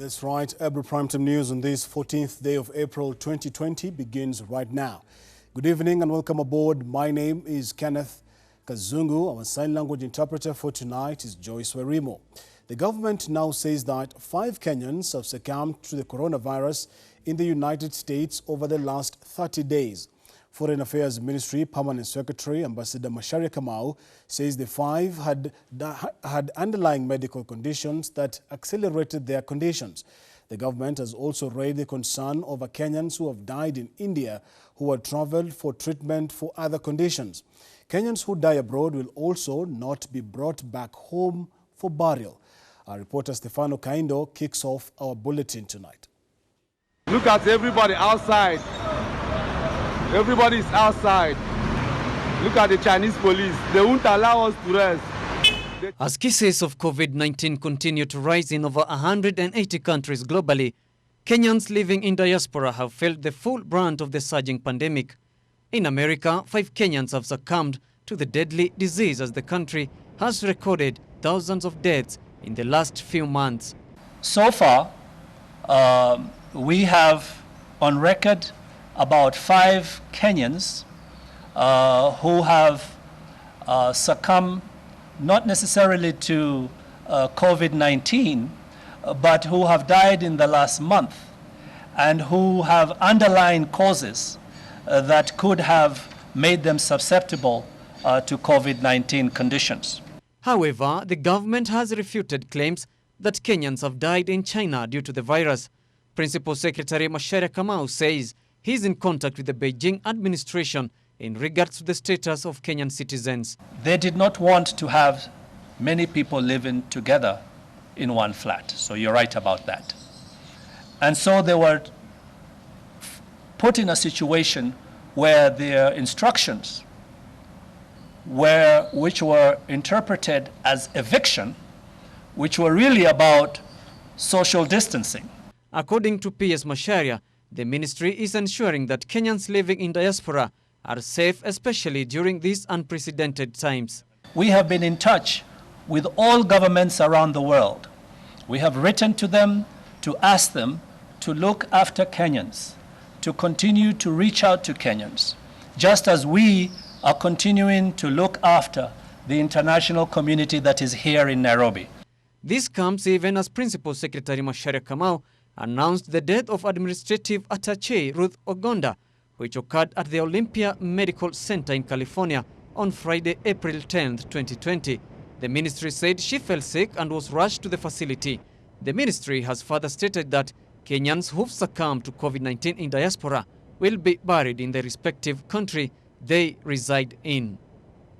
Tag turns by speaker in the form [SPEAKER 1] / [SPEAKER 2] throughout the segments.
[SPEAKER 1] That's right. Ebru Primetime News on this 14th day of April 2020 begins right now. Good evening and welcome aboard. My name is Kenneth. Kazungu, our sign language interpreter for tonight, is Joyce Werimo. The government now says that 5 Kenyans have succumbed to the coronavirus in the United States over the last 30 days. Foreign Affairs Ministry Permanent Secretary Ambassador Macharia Kamau says the 5 had underlying medical conditions that accelerated their conditions. The government has also raised the concern over Kenyans who have died in India who had traveled for treatment for other conditions. Kenyans who die abroad will also not be brought back home for burial. Our reporter Stefano Kaindo kicks off our bulletin tonight.
[SPEAKER 2] Look at everybody outside. Everybody is outside. Look at the Chinese police. They won't allow us to rest.
[SPEAKER 3] As cases of COVID-19 continue to rise in over 180 countries globally, Kenyans living in diaspora have felt the full brunt of the surging pandemic. In America, 5 Kenyans have succumbed to the deadly disease as the country has recorded thousands of deaths in the last few months.
[SPEAKER 4] So far, we have on record about 5 Kenyans who have succumbed not necessarily to COVID-19, but who have died in the last month and who have underlying causes that could have made them susceptible to COVID-19 conditions.
[SPEAKER 3] However, the government has refuted claims that Kenyans have died in China due to the virus. Principal Secretary Macharia Kamau says he is in contact with the Beijing administration in regards to the status of Kenyan citizens.
[SPEAKER 4] They did not want to have many people living together in one flat, so you're right about that. And so they were put in a situation where their instructions, which were interpreted as eviction, which were really about social distancing.
[SPEAKER 3] According to PS Macharia, the ministry is ensuring that Kenyans living in diaspora are safe, especially during these unprecedented times.
[SPEAKER 4] We have been in touch with all governments around the world. We have written to them to ask them to look after Kenyans, to continue to reach out to Kenyans, just as we are continuing to look after the international community that is here in Nairobi.
[SPEAKER 3] This comes even as Principal Secretary Macharia Kamau announced the death of Administrative Attaché Ruth Ogonda, which occurred at the Olympia Medical Center in California on Friday, April 10, 2020. The ministry said she fell sick and was rushed to the facility. The ministry has further stated that Kenyans who've succumbed to COVID-19 in diaspora will be buried in the respective country they reside in.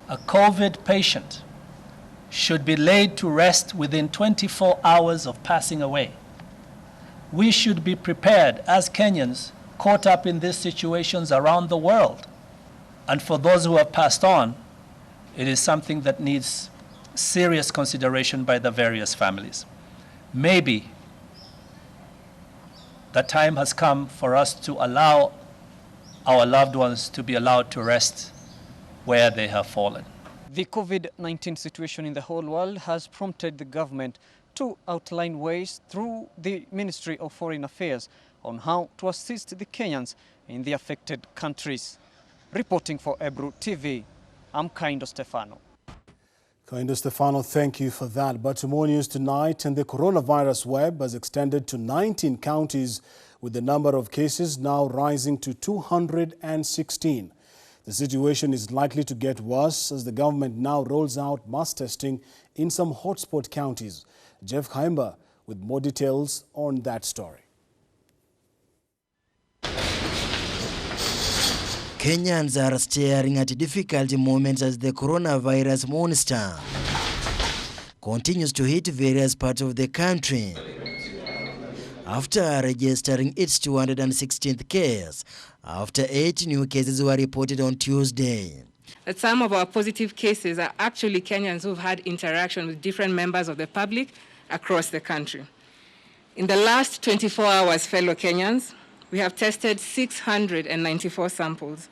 [SPEAKER 4] A COVID patient should be laid to rest within 24 hours of passing away. We should be prepared as Kenyans caught up in these situations around the world. And for those who have passed on, it is something that needs serious consideration by the various families. Maybe the time has come for us to allow our loved ones to be allowed to rest where they have fallen.
[SPEAKER 3] The COVID-19 situation in the whole world has prompted the government to outline ways through the Ministry of Foreign Affairs on how to assist the Kenyans in the affected countries. Reporting for Ebru TV, I'm Kaindo Stefano.
[SPEAKER 1] Kaindo Stefano, thank you for that. But more news tonight, and the coronavirus web has extended to 19 counties, with the number of cases now rising to 216. The situation is likely to get worse as the government now rolls out mass testing in some hotspot counties. Jeff Haimba with more details on that story.
[SPEAKER 5] Kenyans are staring at difficult moments as the coronavirus monster continues to hit various parts of the country. After registering its 216th case, after 8 new cases were reported on Tuesday.
[SPEAKER 6] That some of our positive cases are actually Kenyans who've had interaction with different members of the public across the country. In the last 24 hours, fellow Kenyans, we have tested 694 samples.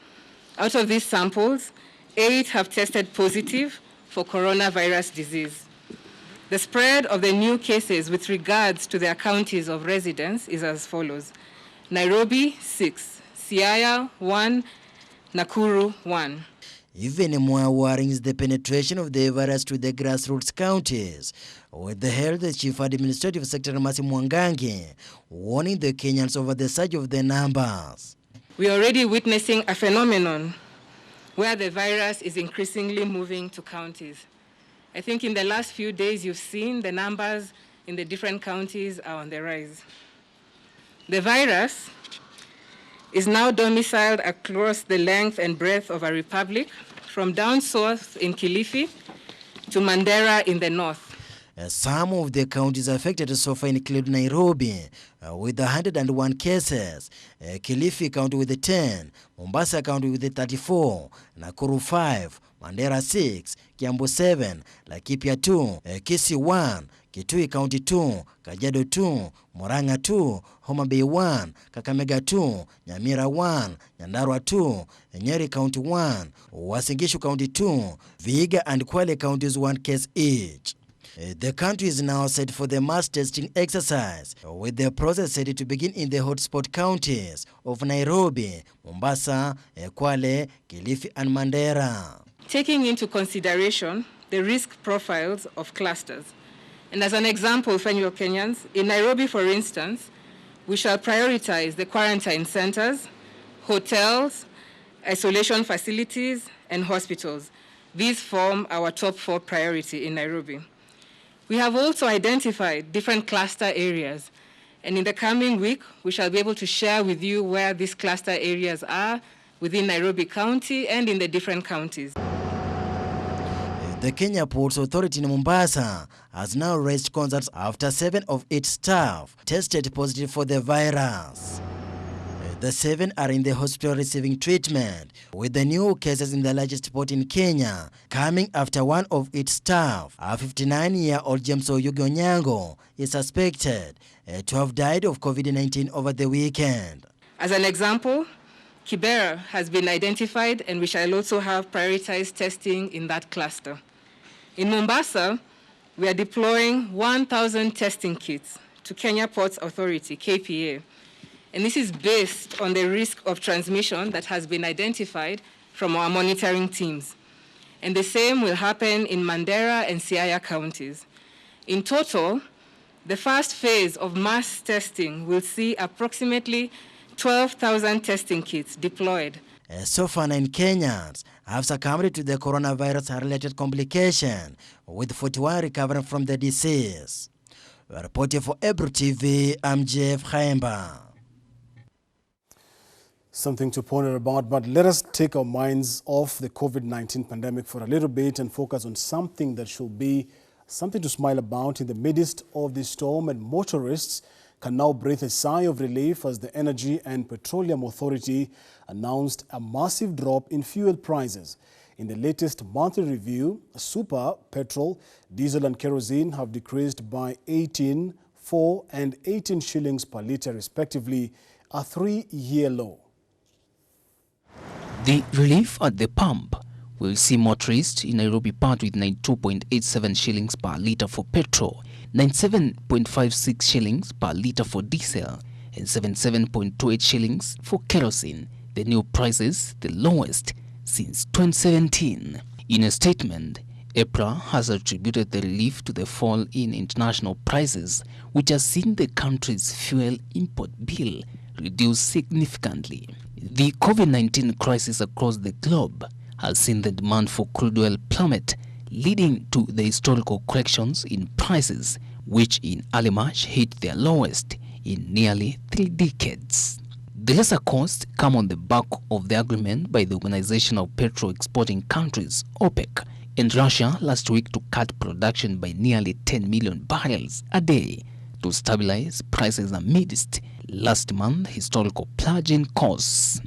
[SPEAKER 6] Out of these samples, 8 have tested positive for coronavirus disease. The spread of the new cases with regards to their counties of residence is as follows. Nairobi, 6. Siaya, 1. Nakuru, 1.
[SPEAKER 5] Even more worrying is the penetration of the virus to the grassroots counties, with the Health Chief Administrative Secretary Mercy Mwangangi warning the Kenyans over the surge of the numbers.
[SPEAKER 6] We are already witnessing a phenomenon where the virus is increasingly moving to counties. I think in the last few days you've seen the numbers in the different counties are on the rise. The virus is now domiciled across the length and breadth of our republic, from down south in Kilifi to Mandera in the north.
[SPEAKER 5] Some of the counties affected so far include Nairobi with 101 cases, Kilifi County with 10, Mombasa County with 34, Nakuru 5, Mandera 6, Kiambu 7, Laikipia 2, Kisii 1, Kitui County 2, Kajiado 2, Murang'a 2, Homa Bay 1, Kakamega 2, Nyamira 1, Nyandarua 2, Nyeri County 1, Uasin Gishu County 2, Vihiga and Kwale counties 1 case each. The country is now set for the mass testing exercise, with the process set to begin in the hotspot counties of Nairobi, Mombasa, Kwale, Kilifi and Mandera.
[SPEAKER 6] Taking into consideration the risk profiles of clusters. And as an example, fellow Kenyans, in Nairobi, for instance, we shall prioritize the quarantine centers, hotels, isolation facilities, and hospitals. These form our top 4 priority in Nairobi. We have also identified different cluster areas, and in the coming week, we shall be able to share with you where these cluster areas are within Nairobi County and in the different counties.
[SPEAKER 5] The Kenya Ports Authority in Mombasa has now raised concerns after 7 of its staff tested positive for the virus. The 7 are in the hospital receiving treatment, with the new cases in the largest port in Kenya coming after one of its staff, a 59-year-old James Oyugi Onyango, is suspected to have died of COVID-19 over the weekend.
[SPEAKER 6] As an example, Kibera has been identified, and we shall also have prioritized testing in that cluster. In Mombasa, we are deploying 1,000 testing kits to Kenya Ports Authority, KPA. And this is based on the risk of transmission that has been identified from our monitoring teams. And the same will happen in Mandera and Siaya counties. In total, the first phase of mass testing will see approximately 12,000 testing kits deployed.
[SPEAKER 5] So far, 9 Kenyans have succumbed to the coronavirus-related complication, with 41 recovering from the disease. Reporting for Ebru TV, I'm Jeff Khaemba.
[SPEAKER 1] Something to ponder about, but let us take our minds off the COVID-19 pandemic for a little bit and focus on something that should be something to smile about in the midst of the storm, and motorists can now breathe a sigh of relief as the Energy and Petroleum Authority announced a massive drop in fuel prices. In the latest monthly review, super, petrol, diesel and kerosene have decreased by 18, 4 and 18 shillings per litre respectively, a 3-year low.
[SPEAKER 7] The relief at the pump will see motorists in Nairobi part with 92.87 shillings per litre for petrol, 97.56 shillings per litre for diesel, and 77.28 shillings for kerosene, the new prices the lowest since 2017. In a statement, Ebru has attributed the relief to the fall in international prices, which has seen the country's fuel import bill reduce significantly. The COVID-19 crisis across the globe has seen the demand for crude oil plummet, leading to the historical corrections in prices, which in early March hit their lowest in nearly 3 decades. The lesser costs come on the back of the agreement by the Organization of Petrol Exporting Countries, OPEC, and Russia last week to cut production by nearly 10 million barrels a day to stabilize prices amidst last month's historical plunge in costs.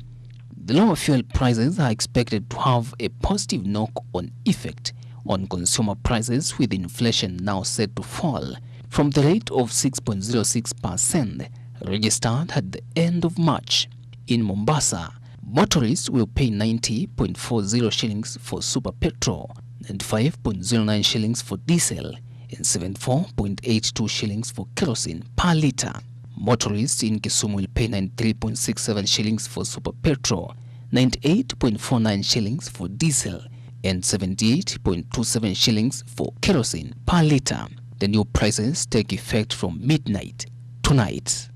[SPEAKER 7] The lower fuel prices are expected to have a positive knock-on effect on consumer prices, with inflation now set to fall from the rate of 6.06% registered at the end of March. In Mombasa, motorists will pay 90.40 shillings for super petrol, and 5.09 shillings for diesel, and 74.82 shillings for kerosene per litre. Motorists in Kisumu will pay 93.67 shillings for super petrol, 98.49 shillings for diesel, and 78.27 shillings for kerosene per litre. The new prices take effect from midnight tonight.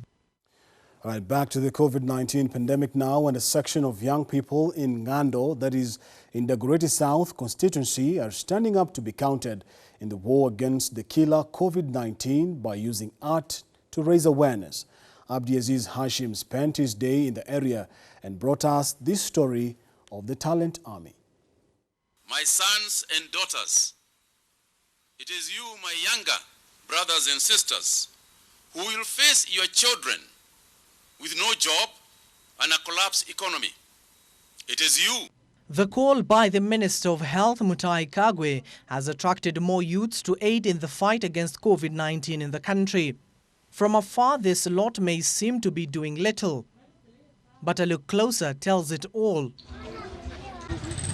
[SPEAKER 1] All right, back to the COVID-19 pandemic now, and a section of young people in Ngando, that is in the Greater South constituency, are standing up to be counted in the war against the killer COVID-19 by using art to raise awareness. Abdiaziz Hashim spent his day in the area and brought us this story of the Talent Army.
[SPEAKER 8] My sons and daughters, it is you, my younger brothers and sisters, who will face your children with no job and a collapsed economy. It is you.
[SPEAKER 9] The call by the Minister of Health, Mutahi Kagwe, has attracted more youths to aid in the fight against COVID-19 in the country. From afar, this lot may seem to be doing little, but a look closer tells it all.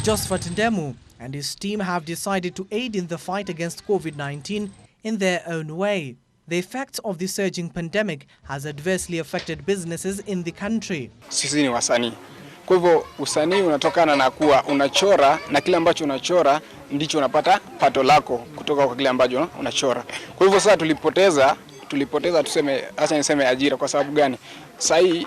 [SPEAKER 9] Josephat Ndemu and his team have decided to aid in the fight against COVID-19 in their own way. The effects of the surging pandemic has adversely affected businesses in the country.
[SPEAKER 10] Sisi ni wasanii. Kwa hivyo usanii unatokana na kuwa unachora, na kile ambacho unachora ndicho unapata pato lako kutoka kwa kile ambacho unachora. Kwa hivyo sasa tulipoteza tuseme, acha niseme ajira. Kwa sababu gani? Sai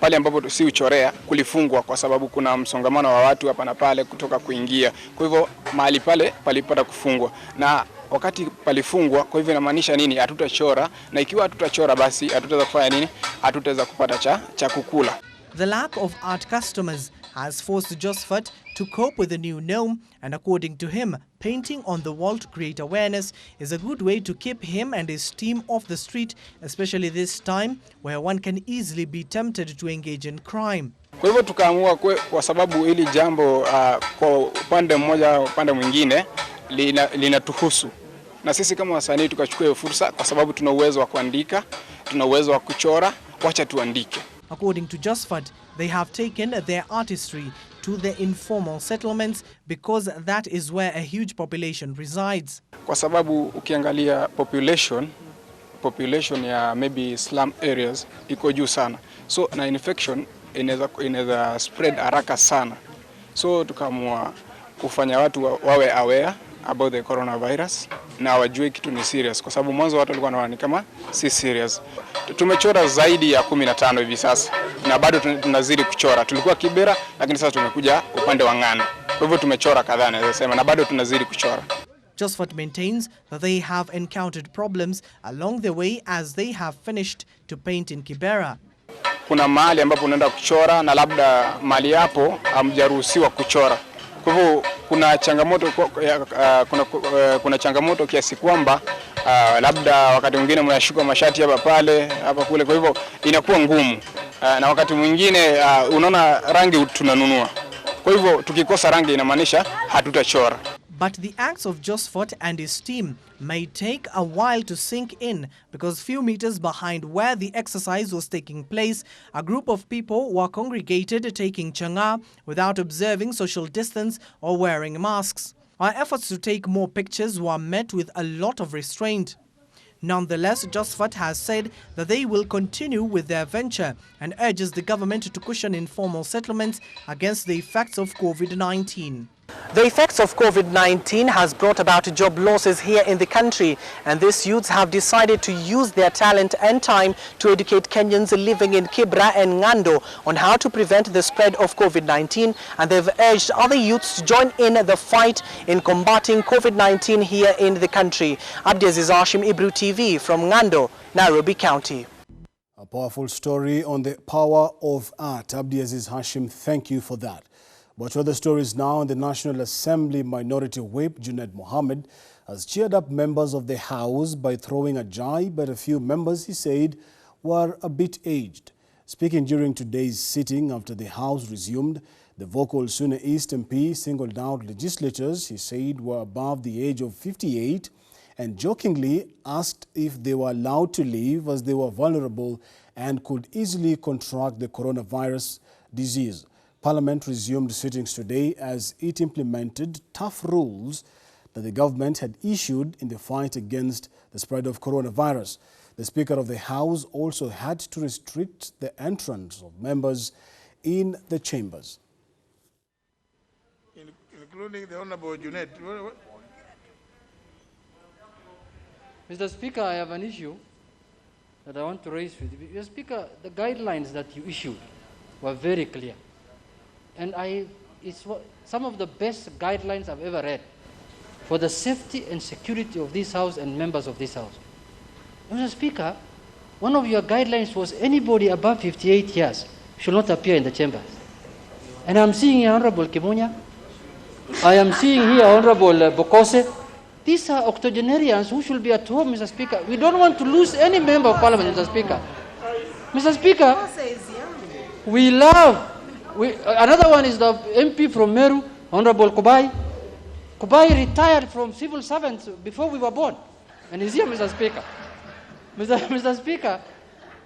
[SPEAKER 10] pale ambapo si uchorea kulifungwa kwa sababu kuna msongamano wa watu hapa na pale kutoka kuingia. Kwa hivyo mahali pale palipata kufungwa, na wakati palifungwa, kwa hivyo inamaanisha nini? Hatutachora, na ikiwa hatutachora basi hatutaweza kufanya nini? Hatutaweza kupata cha kukula.
[SPEAKER 9] The lack of art customers has forced Josephat to cope with the new norm, and according to him, painting on the wall to create awareness is a good way to keep him and his team off the street, especially this time where one can easily be tempted to engage in crime.
[SPEAKER 10] Kwa hivyo tukaamua kwa sababu hili jambo kwa upande mmoja upande mwingine linatuhusu, na sisi kama wasanii tukachukua fursa kwa sababu tuna uwezo wa kuandika, tuna uwezo wa kuchora, wacha tuandike.
[SPEAKER 9] According to Josephat, they have taken their artistry to the informal settlements because that is where a huge population resides.
[SPEAKER 10] Kwa sababu ukiangalia population ya maybe slum areas iko juu sana. So na infection inaweza spread haraka sana. So tukaamua kufanya watu wawe aware about the coronavirus na wajue kitu ni serious, kwa sababu mwanzo watu walikuwa wanaona kama si serious. Tumechora zaidi ya 15 hivi sasa na bado tunazidi kuchora. Tulikuwa Kibera lakini sasa tumekuja upande wa Ngano. Kwa hivyo tumechora kadhaa naweza sema, na bado tunazidi kuchora.
[SPEAKER 9] Josephat maintains that they have encountered problems along the way as they have finished to paint in Kibera.
[SPEAKER 10] Kuna mahali ambapo unaenda kuchora na labda mahali hapo hamjaruhusiwa kuchora. Kwa hivyo kuna changamoto kiasi kwamba labda wakati mwingine mnashuka mashati hapa kule, kwa hivyo inakuwa ngumu. Na wakati mwingine unaona rangi tunanunua. Kwa hivyo tukikosa rangi inamaanisha hatutachora.
[SPEAKER 9] But the acts of Josephat and his team may take a while to sink in because few meters behind where the exercise was taking place, a group of people were congregated taking changa without observing social distance or wearing masks. Our efforts to take more pictures were met with a lot of restraint. Nonetheless, Josephat has said that they will continue with their venture and urges the government to cushion informal settlements against the effects of COVID-19. The effects of COVID-19 has brought about job losses here in the country, and these youths have decided to use their talent and time to educate Kenyans living in Kibra and Ngando on how to prevent the spread of COVID-19, and they've urged other youths to join in the fight in combating COVID-19 here in the country. Abdiaziz Hashim, Ebru TV from Ngando, Nairobi County.
[SPEAKER 1] A powerful story on the power of art. Abdiaziz Hashim, thank you for that. But to other stories now, the National Assembly Minority Whip, Junaid Mohammed, has cheered up members of the House by throwing a jibe at a few members he said were a bit aged. Speaking during today's sitting after the House resumed, the vocal Suna East MP singled out legislators he said were above the age of 58 and jokingly asked if they were allowed to leave as they were vulnerable and could easily contract the coronavirus disease. Parliament resumed sittings today as it implemented tough rules that the government had issued in the fight against the spread of coronavirus. The Speaker of the House also had to restrict the entrance of members in the chambers.
[SPEAKER 11] Including the Honorable Junet.
[SPEAKER 12] Mr. Speaker, I have an issue that I want to raise with you. Mr. Speaker, the guidelines that you issued were very clear. And it's some of the best guidelines I've ever read for the safety and security of this House and members of this House. Mr. Speaker, one of your guidelines was anybody above 58 years should not appear in the chambers. And I'm seeing here Honorable Kimunya, I am seeing here Honorable Bokose. These are octogenarians who should be at home, Mr. Speaker. We don't want to lose any member of Parliament, Mr. Speaker. Mr. Speaker, we love. Another one is the MP from Meru, Honorable Kubai. Kubai retired from civil servants before we were born. And he's here, Mr. Speaker. Mr. Speaker,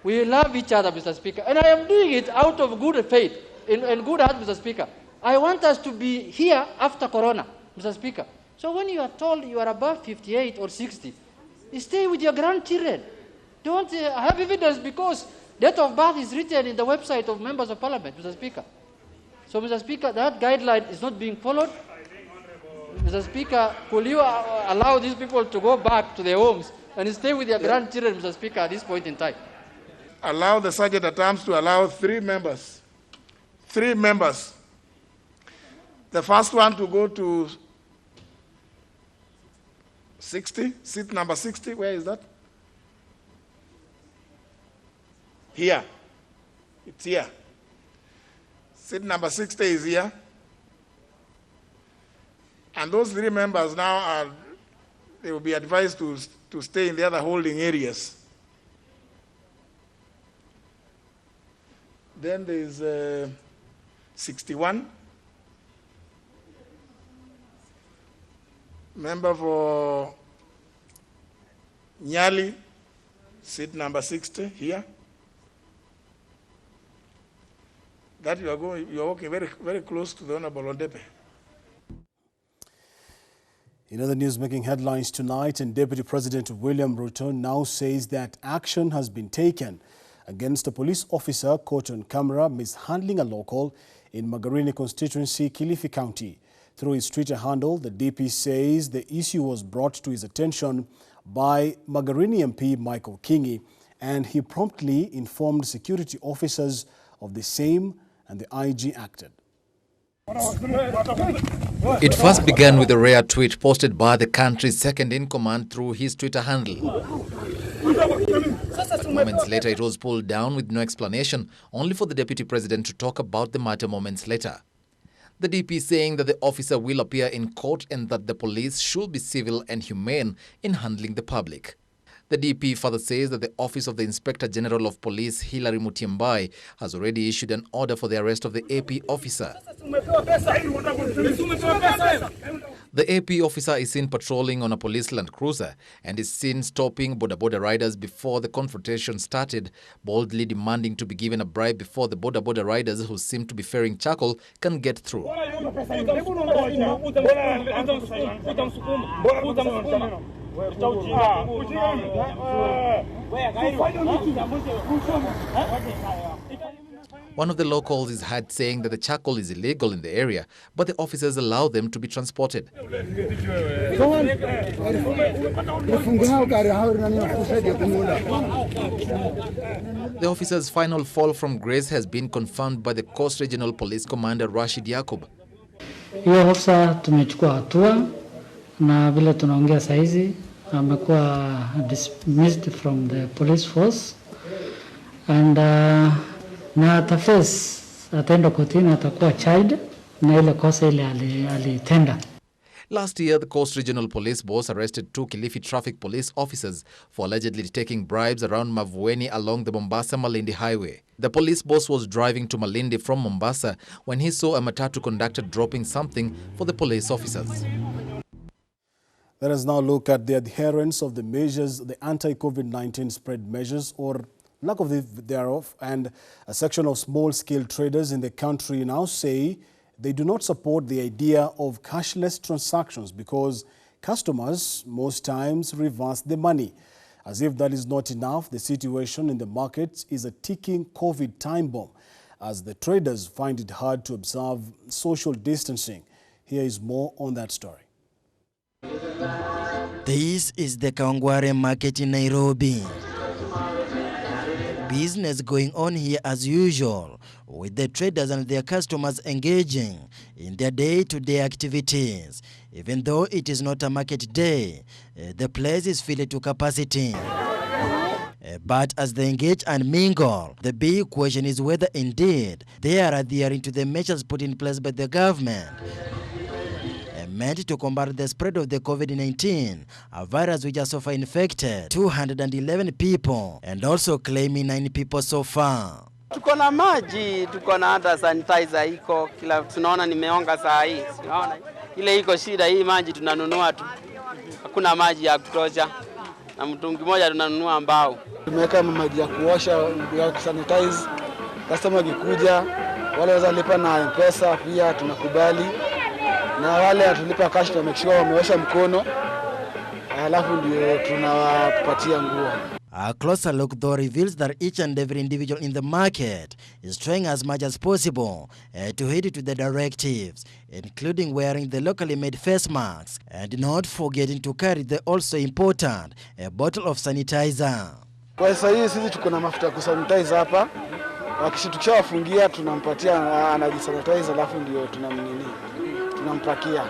[SPEAKER 12] we love each other, Mr. Speaker. And I am doing it out of good faith, in good heart, Mr. Speaker. I want us to be here after Corona, Mr. Speaker. So when you are told you are above 58 or 60, stay with your grandchildren. Don't have evidence because date of birth is written in the website of members of Parliament, Mr. Speaker. So, Mr. Speaker, that guideline is not being followed. Mr. Speaker, could you allow these people to go back to their homes and stay with their grandchildren, Mr. Speaker, at this point in time?
[SPEAKER 11] Allow the Sergeant at Arms to allow 3 members. 3 members. The first one to go to 60, seat number 60, where is that? Here. It's here. Seat number 60 is here. And those 3 members now they will be advised to stay in the other holding areas. Then there is 61. Member for Nyali, seat number 60 here. That you are walking very, very close to the Honorable Ondepe.
[SPEAKER 1] In other news making headlines tonight, and Deputy President William Ruto now says that action has been taken against a police officer caught on camera mishandling a local in Magarini constituency, Kilifi County. Through his Twitter handle, the DP says the issue was brought to his attention by Magarini MP Michael Kingi, and he promptly informed security officers of the same, and the IG acted.
[SPEAKER 13] It first began with a rare tweet posted by the country's second-in-command through his Twitter handle. Moments later, it was pulled down with no explanation, only for the Deputy President to talk about the matter moments later. The DP saying that the officer will appear in court and that the police should be civil and humane in handling the public. The DP further says that the Office of the Inspector General of Police, Hilary Mutyambai, has already issued an order for the arrest of the AP officer. The AP officer is seen patrolling on a police Land Cruiser and is seen stopping boda riders before the confrontation started, boldly demanding to be given a bribe before the boda riders, who seem to be fearing charcoal, can get through. One of the locals is heard saying that the charcoal is illegal in the area, but the officers allow them to be transported. The officer's final fall from grace has been confirmed by the Coast Regional Police Commander Rashid Yakub.
[SPEAKER 14] Hiyo officer tumechukua hatua na vile tunaongea saizi amekuwa dismissed from the police force and na atafes ataenda kotini, atakuwa charged na ile kosa ile alitenda.
[SPEAKER 13] Last year, the Coast Regional Police Boss arrested 2 Kilifi traffic police officers for allegedly taking bribes around Mavueni along the Mombasa-Malindi highway. The police boss was driving to Malindi from Mombasa when he saw a matatu conductor dropping something for the police officers.
[SPEAKER 1] Let us now look at the adherence of the measures, the anti-COVID-19 spread measures, or lack of thereof, and a section of small-scale traders in the country now say they do not support the idea of cashless transactions because customers most times reverse the money. As if that is not enough, the situation in the market is a ticking COVID time bomb as the traders find it hard to observe social distancing. Here is more on that story.
[SPEAKER 5] This is the Kawangware market in Nairobi. Business going on here as usual, with the traders and their customers engaging in their day-to-day activities. Even though it is not a market day, the place is filled to capacity. But as they engage and mingle, the big question is whether indeed they are adhering to the measures put in place by the government, meant to combat the spread of the COVID-19, a virus which has so far infected 211 people and also claiming 9 people so far.
[SPEAKER 15] Tuko na maji, tuko na hata sanitizer iko, kila tunaona nimeonga saa hii. Unaona? Ile iko shida hii maji tunanunua tu. Hakuna maji ya kutosha. Na mtungi moja tunanunua mbao.
[SPEAKER 10] Tumeweka maji ya kuosha, ya kusanitize. Customer akikuja, wale waweza lipa na M-Pesa pia tunakubali. Na wale atulipa cash to make sure wameosha mkono. Alafu ndio tunawapatia nguo.
[SPEAKER 5] A closer look though reveals that each and every individual in the market is trying as much as possible to adhere to the directives, including wearing the locally made face masks and not forgetting to carry the also important bottle of sanitizer.
[SPEAKER 10] Kwa sasa hii sisi tuko na mafuta ya kusanitize hapa. Tukishawafungia tunampatia anajisanitize alafu ndio tunampakia.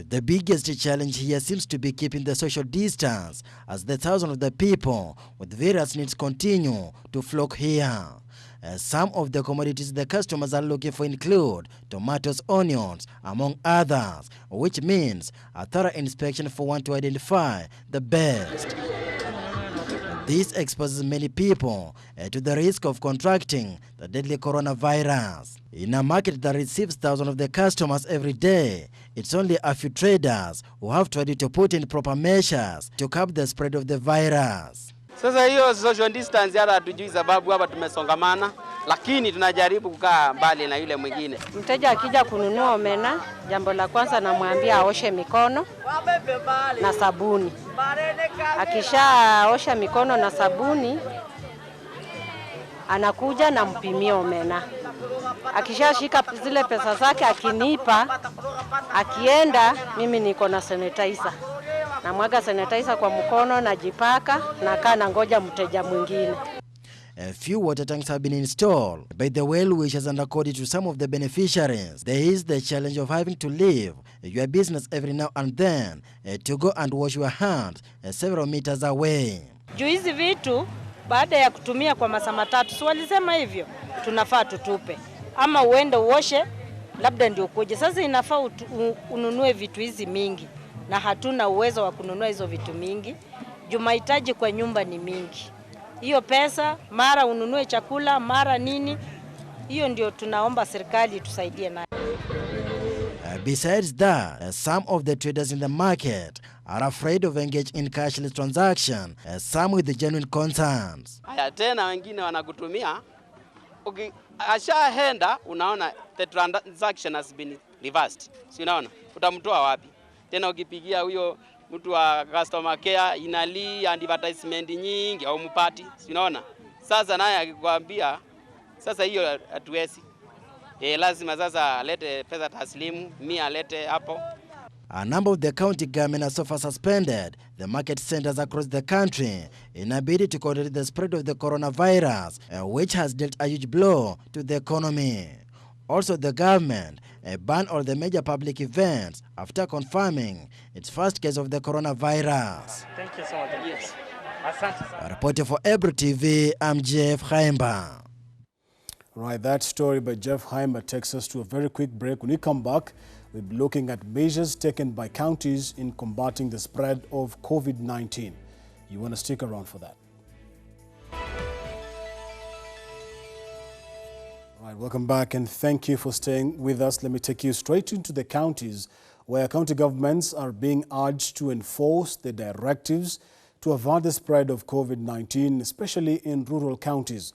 [SPEAKER 5] The biggest challenge here seems to be keeping the social distance as the thousands of the people with various needs continue to flock here. Some of the commodities the customers are looking for include tomatoes, onions, among others, which means a thorough inspection for one to identify the best. This exposes many people to the risk of contracting the deadly coronavirus. In a market that receives thousands of the customers every day, it's only a few traders who have tried to put in proper measures to curb the spread of the virus.
[SPEAKER 15] Sasa hiyo social distance hata hatujui sababu hapa tumesongamana, lakini tunajaribu kukaa mbali na yule mwingine.
[SPEAKER 16] Mteja akija kununua omena, jambo la kwanza namwambia aoshe mikono na sabuni. Akishaosha mikono na sabuni, anakuja na mpimia omena. Akishashika zile pesa zake akinipa, akienda mimi niko na sanitizer. Na mwaga sanitizer kwa mkono na jipaka na kana ngoja mteja mwingine.
[SPEAKER 5] A few water tanks have been installed by the well-wishers, and according to some of the beneficiaries, there is the challenge of having to leave your business every now and then to go and wash your hands several meters away.
[SPEAKER 17] Juu hizi vitu baada ya kutumia kwa masaa matatu, si walisema hivyo, tunafaa tutupe. Ama uende uoshe, labda ndio kuje. Sasa inafaa ununue vitu hizi mingi na hatuna uwezo wa kununua hizo vitu mingi. Juu mahitaji kwa nyumba ni mingi. Hiyo pesa, mara ununue chakula, mara nini, hiyo ndio tunaomba serikali tusaidie nayo.
[SPEAKER 5] Besides that, some of the traders in the market are afraid of engaging in cashless transaction, some with the genuine concerns.
[SPEAKER 15] Haya tena wengine wanakutumia, ashahenda unaona the transaction has been reversed. Si unaona? Utamtoa wapi? Tena ukipigia huyo mtu wa customer care inali advertisement nyingi au mpati, si unaona? Sasa naye akikwambia sasa hiyo hatuwezi. Lazima sasa alete pesa taslimu, mimi alete hapo.
[SPEAKER 5] A number of the county government has so far suspended the market centers across the country in a bid to control the spread of the coronavirus, which has dealt a huge blow to the economy. Also, the government banned all the major public events after confirming its first case of the coronavirus.
[SPEAKER 18] Thank you so much. Yes.
[SPEAKER 5] Reporting for Ebru TV, I'm Jeff Haimba.
[SPEAKER 1] Right, that story by Jeff Haimba takes us to a very quick break. When we come back, we'll be looking at measures taken by counties in combating the spread of COVID-19. You want to stick around for that. Right, welcome back and thank you for staying with us. Let me take you straight into the counties where county governments are being urged to enforce the directives to avert the spread of COVID-19, especially in rural counties.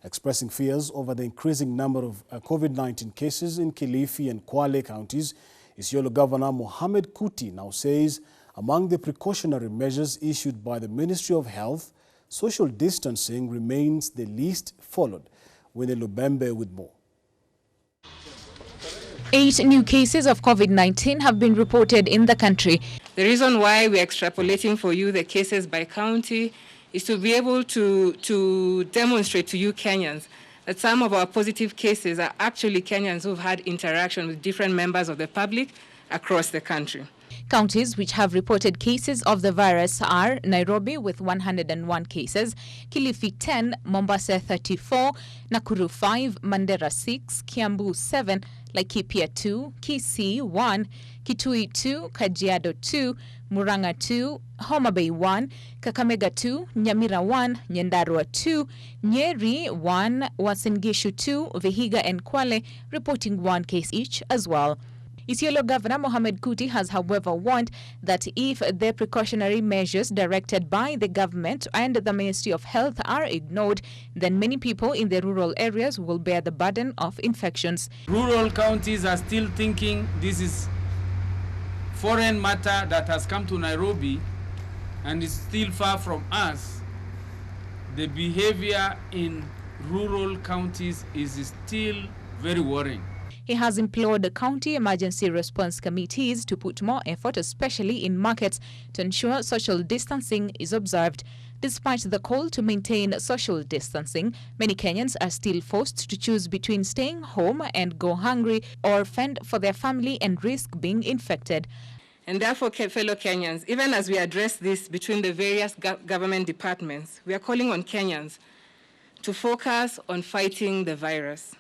[SPEAKER 1] Expressing fears over the increasing number of COVID-19 cases in Kilifi and Kwale counties, Isiolo Governor Mohamed Kuti now says Among the precautionary measures issued by the Ministry of Health, social distancing remains the least followed. Winnie Lubembe with more.
[SPEAKER 18] 8 new cases of COVID-19 have been reported in the country.
[SPEAKER 6] The reason why we're extrapolating for you the cases by county is to be able to demonstrate to you Kenyans that some of our positive cases are actually Kenyans who've had interaction with different members of the public across the country.
[SPEAKER 18] Counties which have reported cases of the virus are Nairobi with 101 cases, Kilifi 10, Mombasa 34, Nakuru 5, Mandera 6, Kiambu 7, Laikipia 2, Kisii 1, Kitui 2, Kajiado 2, Murang'a 2, Homa Bay 1, Kakamega 2, Nyamira 1, Nyandarua 2, Nyeri 1, Uasin Gishu 2, Vihiga and Kwale reporting 1 case each as well. Isiolo Governor Mohamed Kuti has, however, warned that if the precautionary measures directed by the government and the Ministry of Health are ignored, then many people in the rural areas will bear the burden of infections.
[SPEAKER 19] Rural counties are still thinking this is foreign matter that has come to Nairobi and is still far from us. The behavior in rural counties is still very worrying.
[SPEAKER 18] He has implored the county emergency response committees to put more effort, especially in markets, to ensure social distancing is observed. Despite the call to maintain social distancing, many Kenyans are still forced to choose between staying home and go hungry or fend for their family and risk being infected.
[SPEAKER 6] And therefore, fellow Kenyans, even as we address this between the various government departments, we are calling on Kenyans to focus on fighting the virus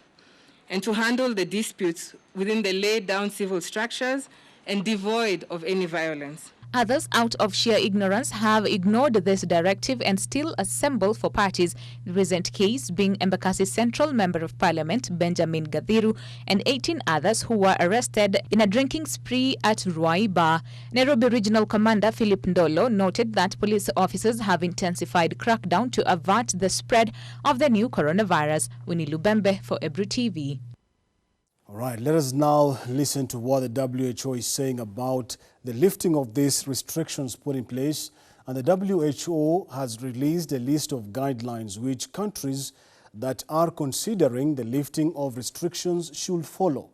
[SPEAKER 6] and to handle the disputes within the laid down civil structures and devoid of any violence.
[SPEAKER 18] Others, out of sheer ignorance, have ignored this directive and still assemble for parties. The recent case being Embakasi Central Member of Parliament Benjamin Gathiru and 18 others who were arrested in a drinking spree at Ruai Bar. Nairobi Regional Commander Philip Ndolo noted that police officers have intensified crackdown to avert the spread of the new coronavirus. Winnie Lubembe for Ebru TV.
[SPEAKER 1] All right, let us now listen to what the WHO is saying about the lifting of these restrictions put in place. And the WHO has released a list of guidelines which countries that are considering the lifting of restrictions should follow.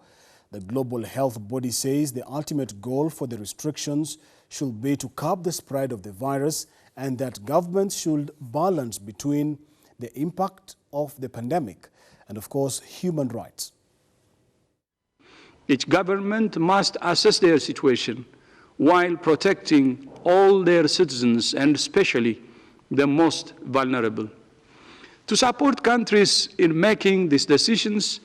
[SPEAKER 1] The global health body says the ultimate goal for the restrictions should be to curb the spread of the virus and that governments should balance between the impact of the pandemic and, of course, human rights.
[SPEAKER 20] Each government must assess their situation while protecting all their citizens and especially the most vulnerable. To support countries in making these decisions,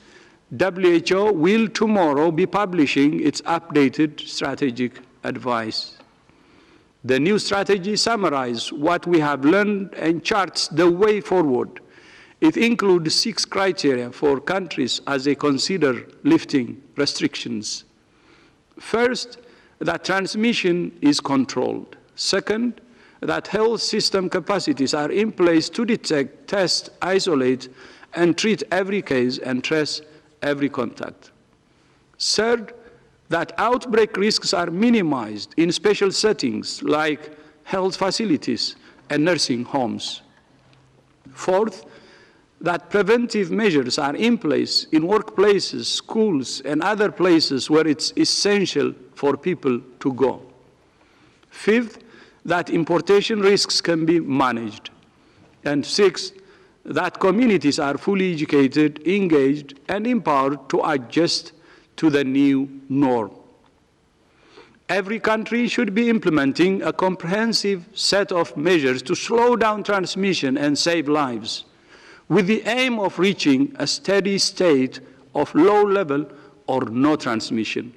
[SPEAKER 20] WHO will tomorrow be publishing its updated strategic advice. The new strategy summarizes what we have learned and charts the way forward. It includes 6 criteria for countries as they consider lifting restrictions. First, that transmission is controlled. Second, that health system capacities are in place to detect, test, isolate, and treat every case and trace every contact. Third, that outbreak risks are minimized in special settings like health facilities and nursing homes. Fourth, that preventive measures are in place in workplaces, schools, and other places where it's essential for people to go. Fifth, that importation risks can be managed. And sixth, that communities are fully educated, engaged, and empowered to adjust to the new norm. Every country should be implementing a comprehensive set of measures to slow down transmission and save lives, with the aim of reaching a steady state of low level or no transmission.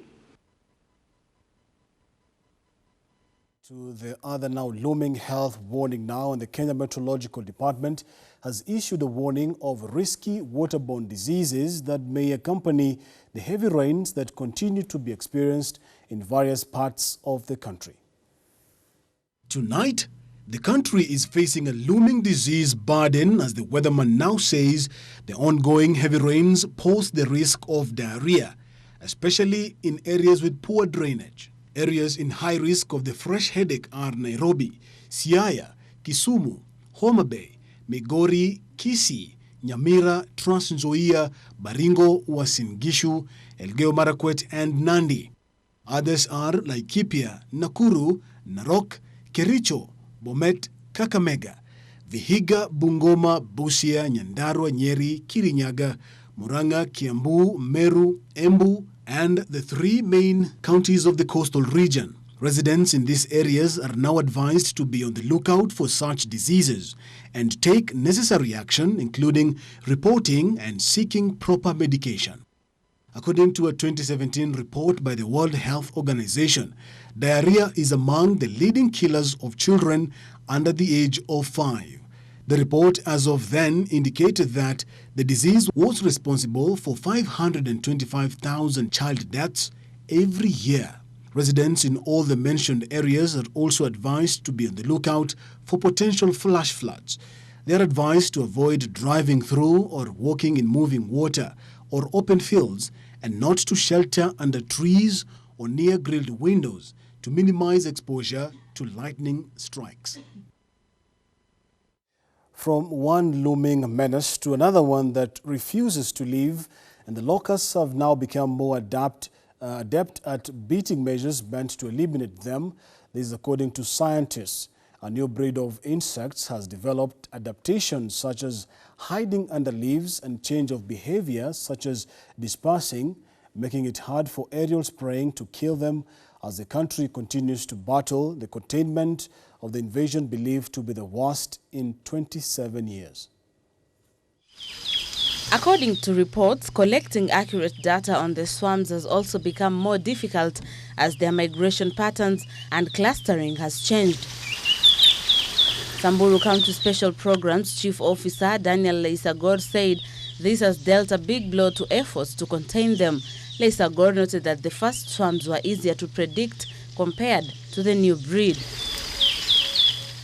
[SPEAKER 1] To the other now looming health warning now, and the Kenya Meteorological Department has issued a warning of risky waterborne diseases that may accompany the heavy rains that continue to be experienced in various parts of the country.
[SPEAKER 21] Tonight, the country is facing a looming disease burden as the weatherman now says the ongoing heavy rains pose the risk of diarrhea, especially in areas with poor drainage. Areas in high risk of the fresh headache are Nairobi, Siaya, Kisumu, Homa Bay, Migori, Kisii, Nyamira, Trans Nzoia, Baringo, Uasin Gishu, Elgeyo Marakwet, and Nandi. Others are Laikipia, Nakuru, Narok, Kericho, Bomet, Kakamega, Vihiga, Bungoma, Busia, Nyandarua, Nyeri, Kirinyaga, Murang'a, Kiambu, Meru, Embu, and the 3 main counties of the coastal region. Residents in these areas are now advised to be on the lookout for such diseases and take necessary action, including reporting and seeking proper medication. According to a 2017 report by the World Health Organization, diarrhea is among the leading killers of children under the age of 5. The report as of then indicated that the disease was responsible for 525,000 child deaths every year. Residents in all the mentioned areas are also advised to be on the lookout for potential flash floods. They are advised to avoid driving through or walking in moving water or open fields and not to shelter under trees or near grilled windows to minimize exposure to lightning strikes. From one looming menace to another one that refuses to leave, and the locusts have now become more adept at beating measures meant to eliminate them. This is according to scientists. A new breed of insects has developed adaptations such as hiding under leaves and change of behavior such as dispersing, making it hard for aerial spraying to kill them as the country continues to battle the containment of the invasion believed to be the worst in 27 years.
[SPEAKER 2] According to reports, collecting accurate data on the swarms has also become more difficult as their migration patterns and clustering has changed. Samburu County Special Programs Chief Officer Daniel Leisagor said this has dealt a big blow to efforts to contain them. Leisagor noted that the first swarms were easier to predict compared to the new breed.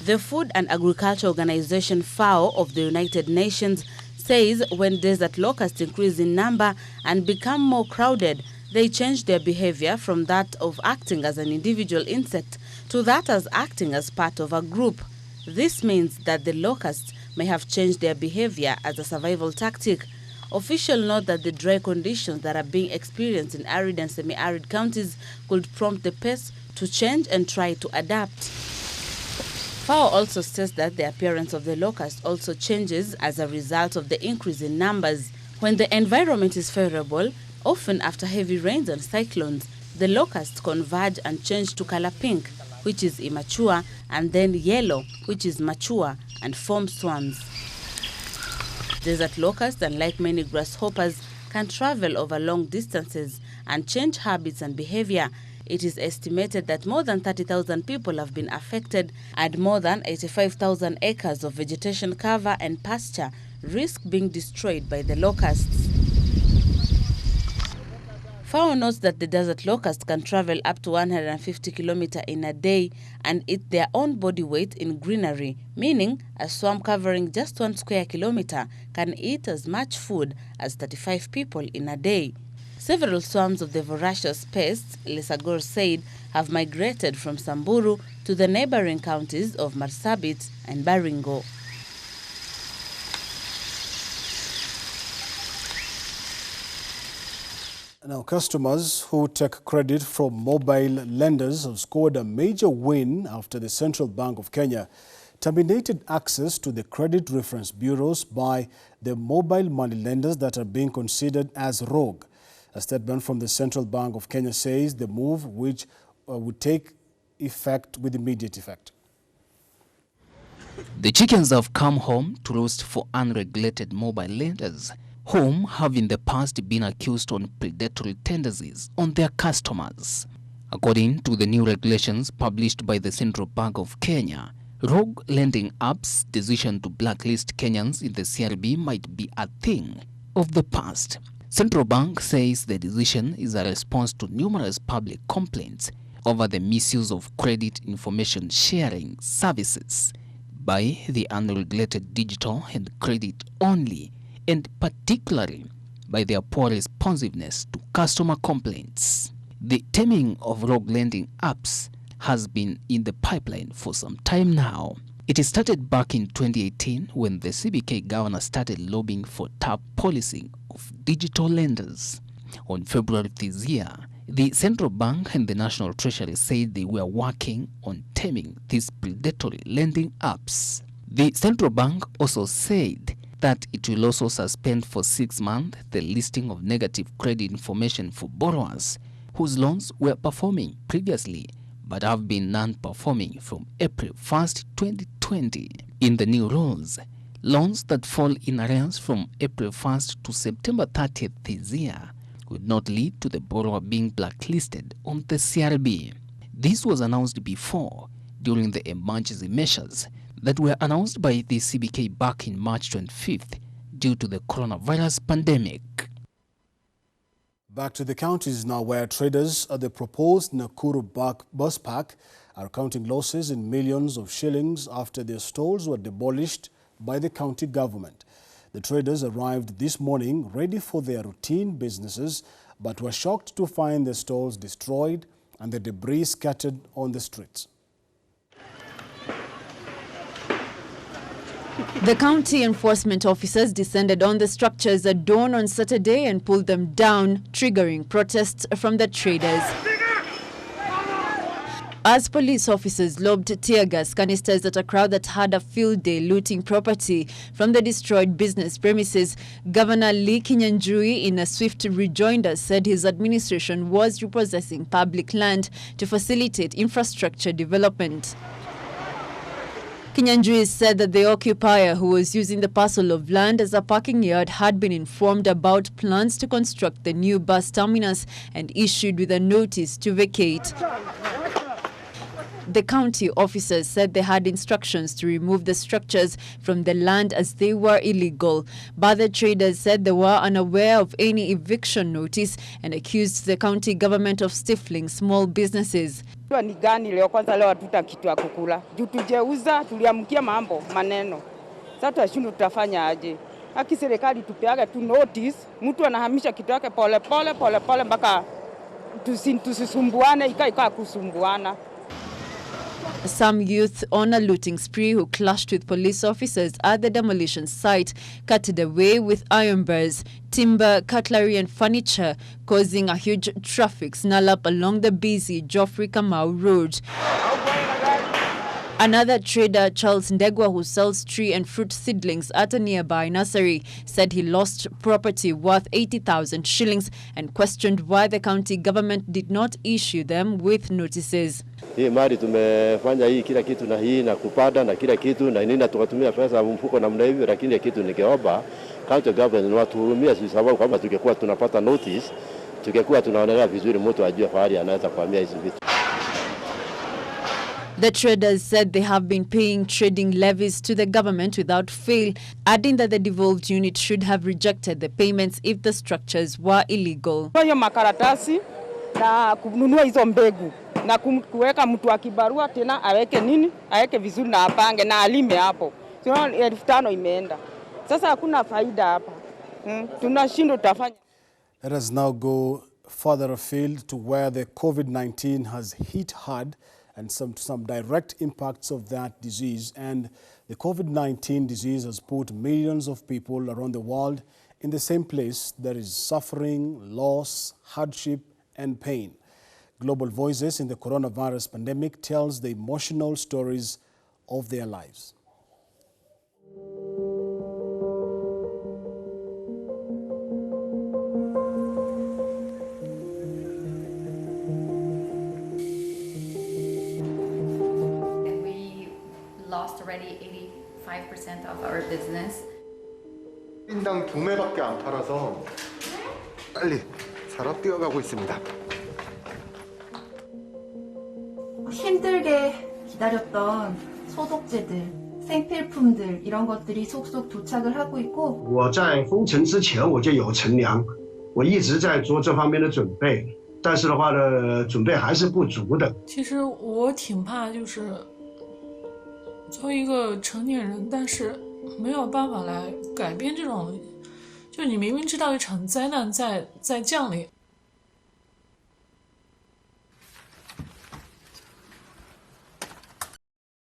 [SPEAKER 2] The Food and Agriculture Organization FAO of the United Nations says when desert locusts increase in number and become more crowded, they change their behavior from that of acting as an individual insect to that as acting as part of a group. This means that the locusts may have changed their behavior as a survival tactic. Officials note that the dry conditions that are being experienced in arid and semi-arid counties could prompt the pests to change and try to adapt. FAO also says that the appearance of the locust also changes as a result of the increase in numbers. When the environment is favorable, often after heavy rains and cyclones, the locusts converge and change to color pink, which is immature, and then yellow, which is mature, and form swarms. Desert locusts, unlike many grasshoppers, can travel over long distances and change habits and behavior. It is estimated that more than 30,000 people have been affected and more than 85,000 acres of vegetation cover and pasture risk being destroyed by the locusts. FAO notes that the desert locust can travel up to 150 kilometers in a day and eat their own body weight in greenery, meaning a swarm covering just 1 square kilometer can eat as much food as 35 people in a day. Several swarms of the voracious pests, Lesagor said, have migrated from Samburu to the neighboring counties of Marsabit and Baringo.
[SPEAKER 1] Now, customers who take credit from mobile lenders have scored a major win after the Central Bank of Kenya terminated access to the credit reference bureaus by the mobile money lenders that are being considered as rogue. A statement from the Central Bank of Kenya says the move, which would take effect with immediate effect.
[SPEAKER 7] The chickens have come home to roost for unregulated mobile lenders, whom have in the past been accused on predatory tendencies on their customers. According to the new regulations published by the Central Bank of Kenya, rogue lending apps' decision to blacklist Kenyans in the CRB might be a thing of the past. Central Bank says the decision is a response to numerous public complaints over the misuse of credit information sharing services by the unregulated digital and credit only, and particularly by their poor responsiveness to customer complaints. The taming of rogue lending apps has been in the pipeline for some time now. It started back in 2018 when the CBK governor started lobbying for tough policing of digital lenders. On February this year, the central bank and the National Treasury said they were working on taming these predatory lending apps. The central bank also said that it will also suspend for 6 months the listing of negative credit information for borrowers whose loans were performing previously but have been non-performing from April 1st, 2020. In the new rules, loans that fall in arrears from April 1st to September 30th this year would not lead to the borrower being blacklisted on the CRB. This was announced before during the emergency measures that were announced by the CBK back in March 25th due to the coronavirus pandemic.
[SPEAKER 1] Back to the counties now, where traders at the proposed Nakuru bus park are counting losses in millions of shillings after their stalls were demolished by the county government. The traders arrived this morning ready for their routine businesses, but were shocked to find their stalls destroyed and the debris scattered on the streets.
[SPEAKER 2] The county enforcement officers descended on the structures at dawn on Saturday and pulled them down, triggering protests from the traders. As police officers lobbed tear gas canisters at a crowd that had a field day looting property from the destroyed business premises, Governor Lee Kinyanjui, in a swift rejoinder, said his administration was repossessing public land to facilitate infrastructure development. Kinyanjui said that the occupier, who was using the parcel of land as a parking yard, had been informed about plans to construct the new bus terminus and issued with a notice to vacate. The county officers said they had instructions to remove the structures from the land as they were illegal. But the traders said they were unaware of any eviction notice and accused the county government of stifling small businesses.
[SPEAKER 4] Ni gani leo kwanza leo hatuta kitu ya kukula. Juu tujeuza tuliamkia mambo maneno. Sasa tunashindwa tutafanya aje? Haki serikali tupeaga tu notice, mtu anahamisha kitu yake pole pole mpaka tusisumbuane ikaika kusumbuana.
[SPEAKER 2] Some youth on a looting spree who clashed with police officers at the demolition site cutted away with iron bars, timber, cutlery and furniture, causing a huge traffic snarl-up along the busy Geoffrey Kamau Road. Another trader, Charles Ndegwa, who sells tree and fruit seedlings at a nearby nursery, said he lost property worth 80,000 shillings and questioned why the county government did not issue them with notices.
[SPEAKER 22] Hii mali tumefanya hii kila kitu na hii na kupanda na kila kitu na nini tukatumia pesa mfuko namna hivyo, lakini kitu ningeomba county government watuhurumie, sababu kama tungekuwa tunapata notice tungekuwa tunaonelea vizuri, mtu ajue fahari anaweza kuhamia hizo vitu.
[SPEAKER 2] The traders said they have been paying trading levies to the government without fail, adding that the devolved unit should have rejected the payments if the structures were illegal.
[SPEAKER 4] Hiyo makaratasi na kununua hizo mbegu na kuweka mtu akibarua tena aweke nini, aweke vizuri na apange na alime hapo. Sio 5,000 imeenda. Sasa hakuna faida hapa. Tunashindwa tutafanya.
[SPEAKER 1] Let us now go further afield to where the COVID-19 has hit hard and some direct impacts of that disease. And the COVID-19 disease has put millions of people around the world in the same place. There is suffering, loss, hardship, and pain. Global Voices in the coronavirus pandemic tells the emotional stories of their lives.
[SPEAKER 23] Lost already 85% of our business.
[SPEAKER 24] 인당 2매밖에 안 팔아서 빨리 사러 뛰어가고 있습니다.
[SPEAKER 23] 힘들게 기다렸던 소독제들, 생필품들 이런 것들이 속속 도착을 하고 있고.
[SPEAKER 25] 我在封城之前我就有存粮，我一直在做这方面的准备，但是的话呢，准备还是不足的。
[SPEAKER 26] 其实我挺怕，就是作为一个成年人，但是没有办法来改变这种，就你明明知道一场灾难在降临。